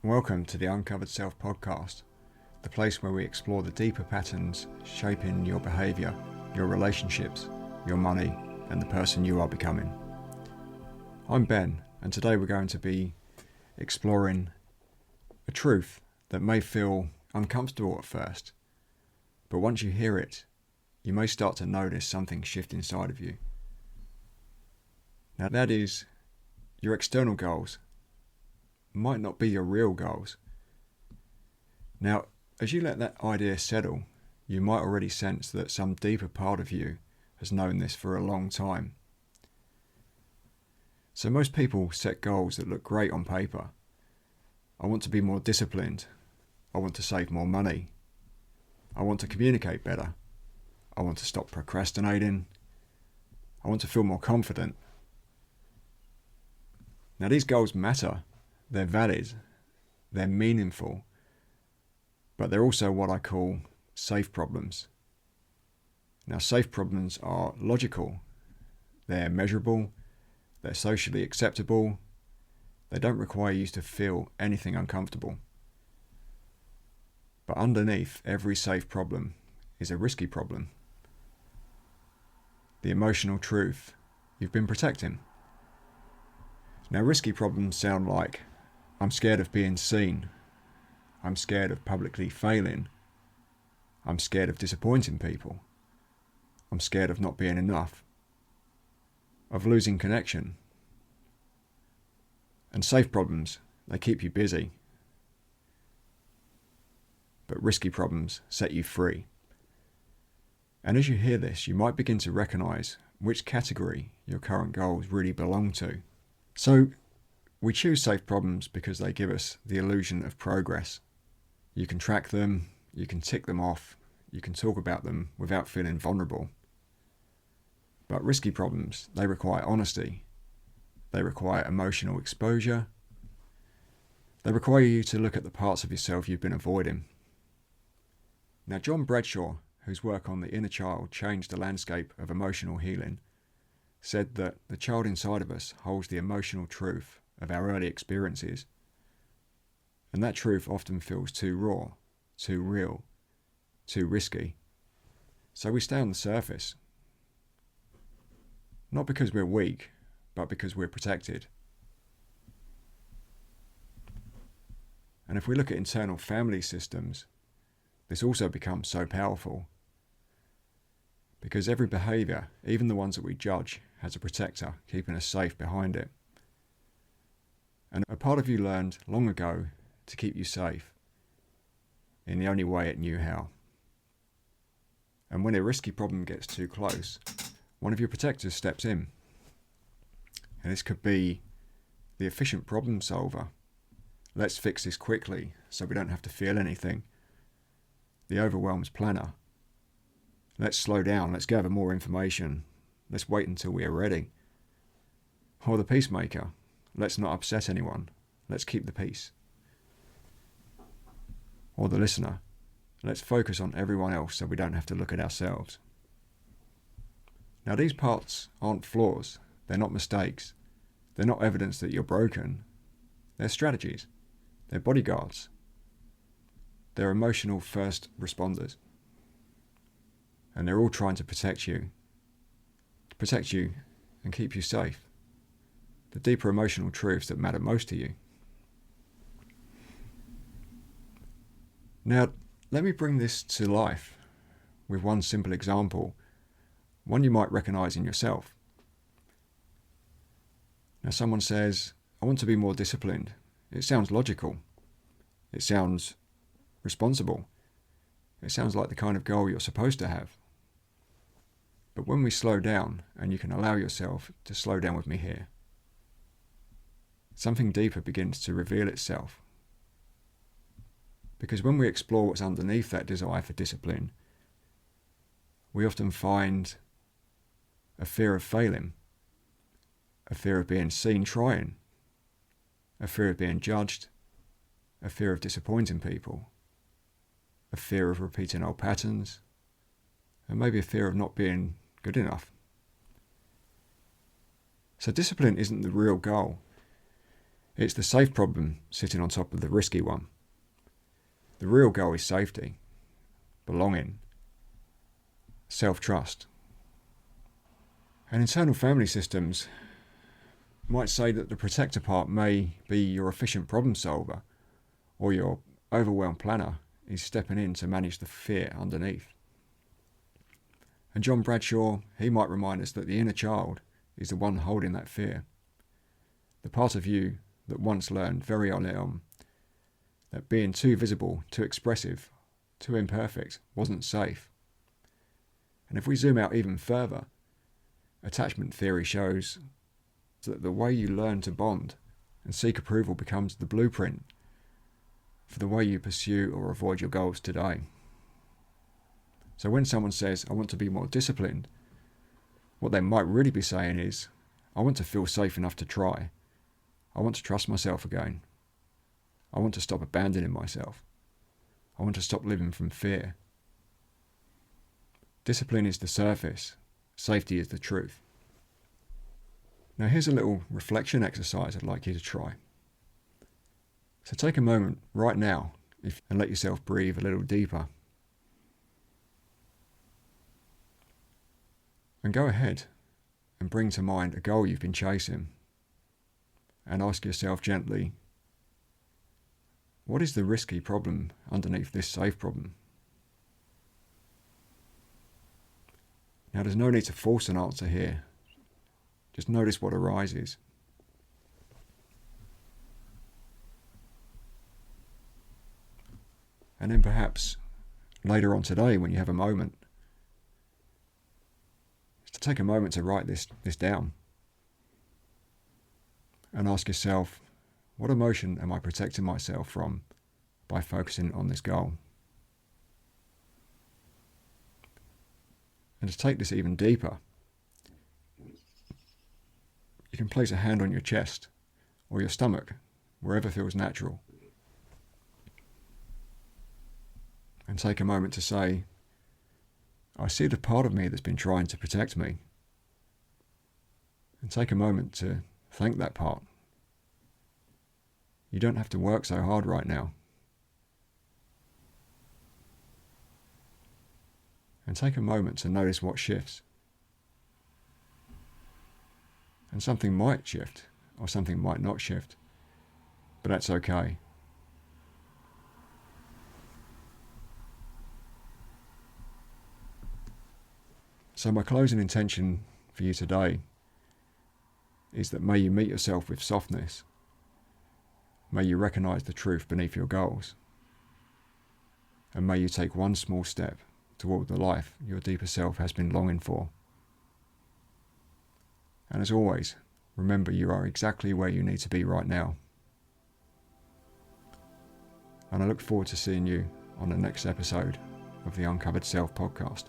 Welcome to the Uncovered Self podcast, the place where we explore the deeper patterns shaping your behaviour, your relationships, your money, and the person you are becoming. I'm Ben, and today we're going to be exploring a truth that may feel uncomfortable at first, but once you hear it, you may start to notice something shift inside of you. Now that is, your external goals might not be your real goals. Now, as you let that idea settle, you might already sense that some deeper part of you has known this for a long time. So most people set goals that look great on paper. I want to be more disciplined. I want to save more money. I want to communicate better. I want to stop procrastinating. I want to feel more confident. Now these goals matter, they're valid, they're meaningful, but they're also what I call safe problems. Now safe problems are logical, they're measurable, they're socially acceptable, they don't require you to feel anything uncomfortable. But underneath every safe problem is a risky problem. The emotional truth you've been protecting. Now risky problems sound like, I'm scared of being seen, I'm scared of publicly failing, I'm scared of disappointing people, I'm scared of not being enough, of losing connection. And safe problems, they keep you busy. But risky problems set you free. And as you hear this, you might begin to recognise which category your current goals really belong to. So, we choose safe problems because they give us the illusion of progress. You can track them, you can tick them off, you can talk about them without feeling vulnerable. But risky problems, they require honesty. They require emotional exposure. They require you to look at the parts of yourself you've been avoiding. Now, John Bradshaw, whose work on the inner child changed the landscape of emotional healing, said that the child inside of us holds the emotional truth of our early experiences. And that truth often feels too raw, too real, too risky. So we stay on the surface. Not because we're weak, but because we're protected. And if we look at internal family systems, this also becomes so powerful. Because every behaviour, even the ones that we judge, has a protector keeping us safe behind it. And a part of you learned long ago to keep you safe in the only way it knew how. And when a risky problem gets too close, one of your protectors steps in. And this could be the efficient problem solver. Let's fix this quickly so we don't have to feel anything. The overwhelmed planner. Let's slow down, let's gather more information. Let's wait until we are ready. Or the peacemaker. Let's not upset anyone. Let's keep the peace. Or the listener. Let's focus on everyone else so we don't have to look at ourselves. Now these parts aren't flaws. They're not mistakes. They're not evidence that you're broken. They're strategies. They're bodyguards. They're emotional first responders. And they're all trying to protect you and keep you safe. The deeper emotional truths that matter most to you. Now, let me bring this to life with one simple example, one you might recognise in yourself. Now, someone says, I want to be more disciplined. It sounds logical. It sounds responsible. It sounds like the kind of goal you're supposed to have. But when we slow down, and you can allow yourself to slow down with me here, something deeper begins to reveal itself. Because when we explore what's underneath that desire for discipline, we often find a fear of failing, a fear of being seen trying, a fear of being judged, a fear of disappointing people, a fear of repeating old patterns, and maybe a fear of not being good enough. So discipline isn't the real goal. It's the safe problem sitting on top of the risky one. The real goal is safety, belonging, self-trust. And internal family systems might say that the protector part may be your efficient problem solver, or your overwhelmed planner is stepping in to manage the fear underneath. And John Bradshaw, he might remind us that the inner child is the one holding that fear. The part of you that once learned very early on that being too visible, too expressive, too imperfect wasn't safe. And if we zoom out even further, attachment theory shows that the way you learn to bond and seek approval becomes the blueprint for the way you pursue or avoid your goals today. So when someone says, I want to be more disciplined, what they might really be saying is, I want to feel safe enough to try. I want to trust myself again. I want to stop abandoning myself. I want to stop living from fear. Discipline is the surface. Safety is the truth. Now here's a little reflection exercise I'd like you to try. So take a moment right now and let yourself breathe a little deeper. And go ahead and bring to mind a goal you've been chasing. And ask yourself gently, what is the risky problem underneath this safe problem? Now there's no need to force an answer here. Just notice what arises. And then perhaps later on today when you have a moment, just to take a moment to write this down. And ask yourself, what emotion am I protecting myself from by focusing on this goal? And to take this even deeper, you can place a hand on your chest or your stomach, wherever feels natural. And take a moment to say, I see the part of me that's been trying to protect me. And take a moment to thank that part. You don't have to work so hard right now. And take a moment to notice what shifts. And something might shift, or something might not shift, but that's okay. So my closing intention for you today is that may you meet yourself with softness. May you recognize the truth beneath your goals. And may you take one small step toward the life your deeper self has been longing for. And as always, remember you are exactly where you need to be right now. And I look forward to seeing you on the next episode of the Uncovered Self podcast.